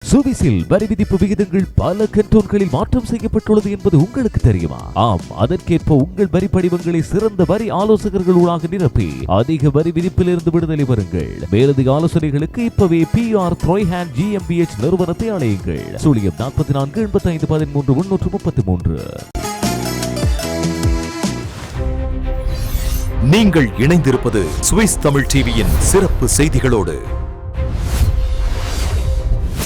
சுவிஸில் வரி விதிப்பு விகிதங்கள் பல கண்டோன்களில் மாற்றம் செய்யப்பட்டுள்ளது என்பது உங்களுக்கு தெரியுமா? ஆம், அதற்கேற்ப உங்கள் வரி படிவங்களை சிறந்த வரி ஆலோசகர்களாக நிரப்பி அதிக வரி விதிப்பிலிருந்து விடுதலை பெறுங்கள். மேலதிக ஆலோசனைகளுக்கு இப்பவே PR த்ரோய்ஹேண்ட் GmbH நிறுவனத்தை அழையுங்கள். 44 85 13 133. நீங்கள் இணைந்திருப்பது சுவிஸ் தமிழ் டிவியின் சிறப்பு செய்திகளோடு.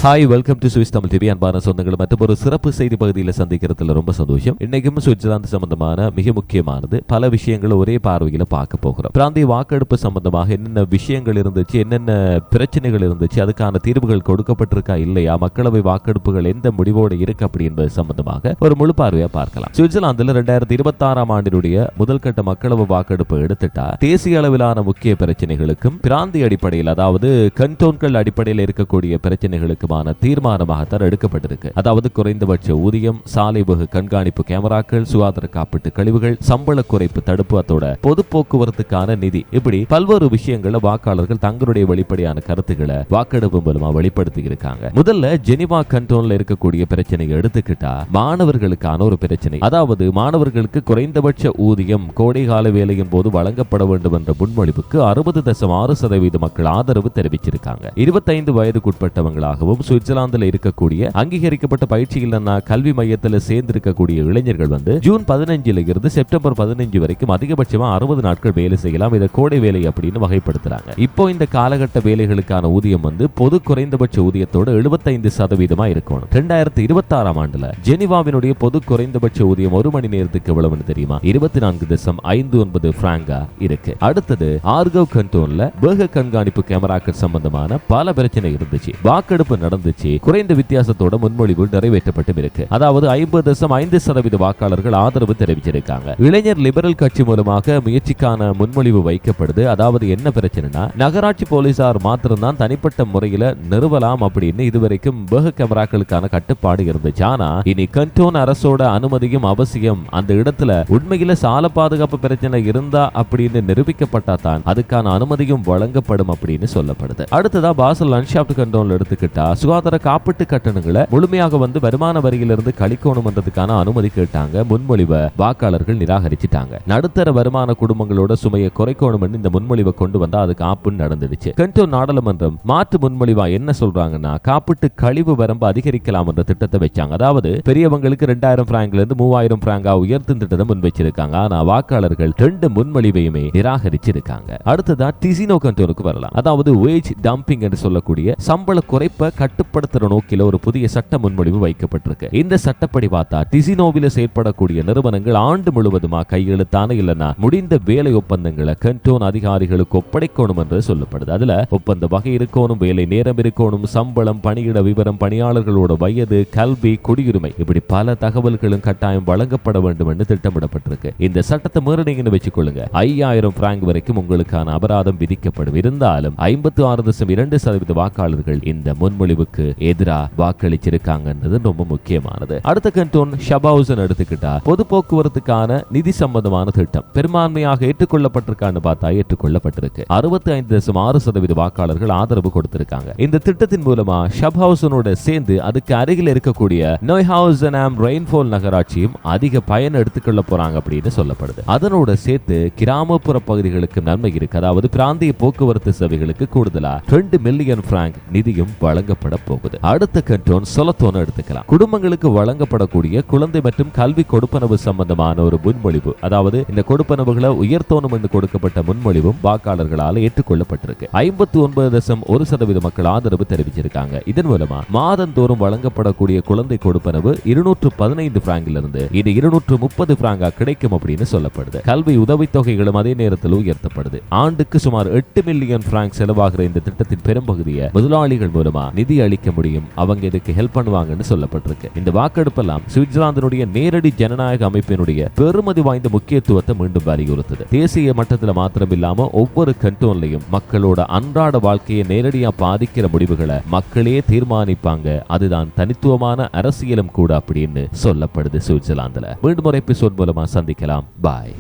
Hi, welcome to Swiss Tamil TV. அன்பான சொந்தங்கள், மற்றும் ஒரு சிறப்பு செய்தி பகுதியில் சந்திக்கிறதுல ரொம்ப சந்தோஷம். இன்னைக்கும் சுவிட்சர்லாந்து சம்பந்தமான மிக முக்கியமானது பல விஷயங்களை ஒரே பார்வையில் பார்க்க போகிறோம். பிராந்திய வாக்கெடுப்பு சம்பந்தமாக என்னென்ன விஷயங்கள் இருந்துச்சு, என்னென்ன பிரச்சனைகள் இருந்துச்சு, அதுக்கான தீர்வுகள் கொடுக்கப்பட்டிருக்கா இல்லையா, மக்களவை வாக்கெடுப்புகள் எந்த முடிவோடு இருக்கு அப்படி என்பது சம்பந்தமாக ஒரு முழு பார்வையா பார்க்கலாம். சுவிட்சர்லாந்தில் 2026 ஆண்டினுடைய முதல் கட்ட மக்களவை வாக்கெடுப்பு எடுத்துட்டா தேசிய அளவிலான முக்கிய பிரச்சனைகளுக்கும் பிராந்திய அடிப்படையில், அதாவது கண்டோன்கள் அடிப்படையில் இருக்கக்கூடிய பிரச்சனைகளுக்கும் தீர்மானமாகத்தான் எடுக்கப்பட்டிருக்கு. அதாவது குறைந்தபட்ச ஊதியம், சாலை வகு கண்காணிப்பு கேமராக்கள், சுகாதார காப்பீட்டு கழிவுகள், சம்பள குறைப்பு தடுப்பு, அதோட பொது போக்குவரத்துக்கான நிதி, இப்படி பல்வேறு விஷயங்களை வாக்காளர்கள் தங்களுடைய வெளிப்படையான கருத்துக்களை வாக்கெடுப்பு மூலமா வெளிப்படுத்தி இருக்காங்க. முதல்ல ஜெனிவா கண்டோன்ல இருக்கக்கூடிய பிரச்சனையை எடுத்துக்கிட்டா மாணவர்களுக்கான ஒரு பிரச்சனை. அதாவது மாணவர்களுக்கு குறைந்தபட்ச ஊதியம் கோடை கால வேலையின் போது வழங்கப்பட வேண்டும் என்ற முன்மொழிவுக்கு 60.6% மக்கள் ஆதரவு தெரிவிச்சிருக்காங்க. 25 வயதுக்குட்பட்டவங்களாகவும் சுவிட்சர்லாந்தில் இருக்கக்கூடிய அங்கீகரிக்கப்பட்ட பயிற்சி இல்லைன்னா கல்வி மையத்தில் சேர்ந்திருக்கக்கூடிய இளைஞர்கள் ஜூன் 15 இருந்து செப்டம்பர் 15 வரைக்கும் அதிகபட்சமா 60 நாட்கள் வேலை செய்யலாம். இதை கோடை வேலை அப்படின்னு வகைப்படுத்துறாங்க. இப்போ இந்த காலகட்ட வேலைகளுக்கான ஊதியம் பொது குறைந்தபட்ச ஊதியத்தோட 75% இருக்கணும். 2026 ஆண்டுல ஜெனிவாவினுடைய பொது குறைந்தபட்ச ஊதியம் ஒரு மணி நேரத்துக்கு எவ்வளவுன்னு தெரியுமா? 24.59 பிராங்கா இருக்கு. அடுத்தது ஆர்கவ் கண்டோன்ல வேக கண்காணிப்பு கேமராக்கள் சம்பந்தமான பல பிரச்சனை இருந்துச்சு. வாக்கெடுப்பு நடந்துச்சு. குறைந்த வித்தியாசத்தோட முன்மொழிவு நிறைவேற்றப்பட்டு இருக்கு. அதாவது 50.5% வாக்காளர்கள் ஆதரவு தெரிவிச்சிருக்காங்க. இளைஞர் லிபரல் கட்சி மூலமாக முயற்சிக்கான முன்மொழிவு வைக்கப்படுது. அதாவது என்ன பிரச்சனைனா, நகராட்சி போலீசார் மாத்திரம்தான் தனிப்பட்ட முறையில் நிறுவலாம் அப்படின்னு இதுவரைக்கும் வேக கேமராக்களுக்கான கட்டுப்பாடு இருந்துச்சு. ஆனா இனி கண்டோன் அரசோட அனுமதியும் அவசியம். அந்த இடத்துல உண்மையில சால பாதுகாப்பு பிரச்சனை இருந்தா அப்படின்னு நிரூபிக்கப்பட்டா தான் அதுக்கான அனுமதியும் வழங்கப்படும் அப்படின்னு சொல்லப்படுது. அடுத்ததா பாசல் லண்ட்ஷாஃப்ட் கண்டோன்ல எடுத்துக்கிட்டா சுகாதார காப்பீட்டு கட்டணங்களை முழுமையாக வருமான வரியிலிருந்து கழிக்கணும் என்றதுக்கான அனுமதி கேட்டாங்க. முன்மொழிவை வாக்காளர்கள் நிராகரிச்சிட்டாங்க. நடுத்தர வருமான குடும்பங்களோட சுமையை குறைக்கணும் இந்த முன்மொழிவை கொண்டு வந்தா அதுக்கு ஆப்புன்னு நடந்துடுச்சு. கண்டோன் நாடாளுமன்றம் மாற்று முன்மொழிவா என்ன சொல்றாங்கன்னா, காப்பீட்டு கழிவு வரம்பு அதிகரிக்கலாம் என்ற திட்டத்தை வச்சாங்க. அதாவது பெரியவங்களுக்கு 2000 பிராங்க்ல இருந்து 3000 பிராங்கா உயர்த்தும் திட்டத்தை முன் வச்சிருக்காங்க. ஆனா வாக்காளர்கள் 2 முன்மொழிவையுமே நிராகரிச்சிருக்காங்க. அடுத்ததா டிசினோ கண்டோனுக்கு வரலாம். அதாவது வேஜ் டம்பிங் என்று சொல்லக்கூடிய சம்பள குறைப்ப கட்டுப்படுத்துற நோக்கில ஒரு புதிய சட்ட முன்மொழிவு வைக்கப்பட்டிருக்கு. இந்த சட்டப்படி பார்த்தா டிசினோவில செயற்படக்கூடிய நிறுவனங்கள் ஆண்டு முழுவதுமா கையெழுத்தான இல்லைன்னா முடிந்த வேலை ஒப்பந்தங்களை கண்டோன் அதிகாரிகளுக்கு ஒப்படைக்கணும் என்று சொல்லப்படுது. அதுல ஒப்பந்த வகை இருக்கணும், வேலை நேரம் இருக்கணும், சம்பளம், பணியிட விவரம், பணியாளர்களோட வயது, கல்வி, குடியுரிமை, இப்படி பல தகவல்களும் கட்டாயம் வழங்கப்பட வேண்டும் என்று திட்டமிடப்பட்டிருக்கு. இந்த சட்டத்தை மீறினீங்கன்னு வச்சுக்கொள்ளுங்க, 5000 பிராங்க் வரைக்கும் உங்களுக்கான அபராதம் விதிக்கப்படும். இருந்தாலும் 56.2% வாக்காளர்கள் இந்த முன்மொழிவுக்கு எதிராக வாக்களிச்சிருக்காங்கன்றது ரொம்ப முக்கியமானது. அடுத்த கண்டோன் ஷபாவுசன் எடுத்துக்கிட்டா பொது போக்குவரத்துக்கான நிதி சம்பந்தமான திட்டம் பெரும்பான்மையாக ஏற்றுக்கொள்ளப்பட்டிருக்கான்னு பார்த்தா ஏற்றுக்கொள்ளப்பட்டிருக்கு. 65.6% வாக்காளர்கள் ஆதரவு கொடுத்திருக்காங்க. இந்த திட்டத்தின் மூலமா ஷபாவுசனோட சேர்ந்து அதுக்கு அருகில் இருக்கக்கூடிய நோய்ஹாவுசன் ஆம் ரெயின்ஃபால் நகராட்சியும் அதிக பயன் எடுத்துக்கொள்ள போறாங்க அப்படின்னு சொல்லப்படுது. அதனோட சேர்த்து கிராமப்புற பகுதிகளுக்கு நன்மை இருக்கு. அதாவது பிராந்திய போக்குவரத்து சேவைகளுக்கு கூடுதலா 2 மில்லியன் பிராங்க் நிதியும் வழங்கப்பட போகுது. அடுத்த கண்டோன் சொலத்தோன் எடுத்துக்கலாம். குடும்பங்களுக்கு வழங்கப்படக்கூடிய குழந்தை மற்றும் கல்வி கொடுப்பனவு சம்பந்தமான ஒரு முன்மொழிவு, அதாவது இந்த கொடுப்பனவுகளை உயர்த்தோனும் என்று கொடுக்கப்பட்ட முன்மொழிவும் வாக்காளர்களால் ஏற்றுக்கொள்ளப்பட்டிருக்கு. 59.1% மக்கள் ஆதரவு தெரிவிச்சிருக்காங்க. இதன் மூலமா மாதந்தோறும் வழங்கப்படக்கூடிய குழந்தை கொடுப்பனவு 215 பிராங்கிலிருந்து இது 230 பிராங்கா கிடைக்கும் அப்படின்னு சொல்லப்படுது. கல்வி உதவித்தொகைகளும் அதே நேரத்தில் உயர்த்தப்படுது. ஆண்டுக்கு சுமார் 8 மில்லியன் பிராங்க் செலவாகிற இந்த திட்டத்தின் பெரும்பகுதியை முதலாளிகள் மூலமா நிதி அளிக்க முடியும். அவங்க இதுக்கு ஹெல்ப் பண்ணுவாங்கன்னு சொல்லப்பட்டிருக்கு. இந்த வாக்கெடுப்பெல்லாம் சுவிட்சர்லாந்தினுடைய நேரடி ஜனநாயக அமைப்பினுடைய பெருமதி வாய்ந்த முக்கியத்துவத்தை மீண்டும் வலியுறுத்துது. தேசிய மட்டத்தில் மாத்திரம் இல்லாம ஒவ்வொரு கண்டோன்லையும் மக்களோட அன்றாட வாழ்க்கையை நேரடியா பாதிக்கிற முடிவுகளை மக்களே தீர்மானிப்பாங்க. அதுதான் தனித்துவமான அரசியலும் கூட அப்படின்னு சொல்லப்படுது சுவிட்சர்லாந்துல. மீண்டும் ஒரு எபிசோட் மூலமா சந்திக்கலாம். பாய்.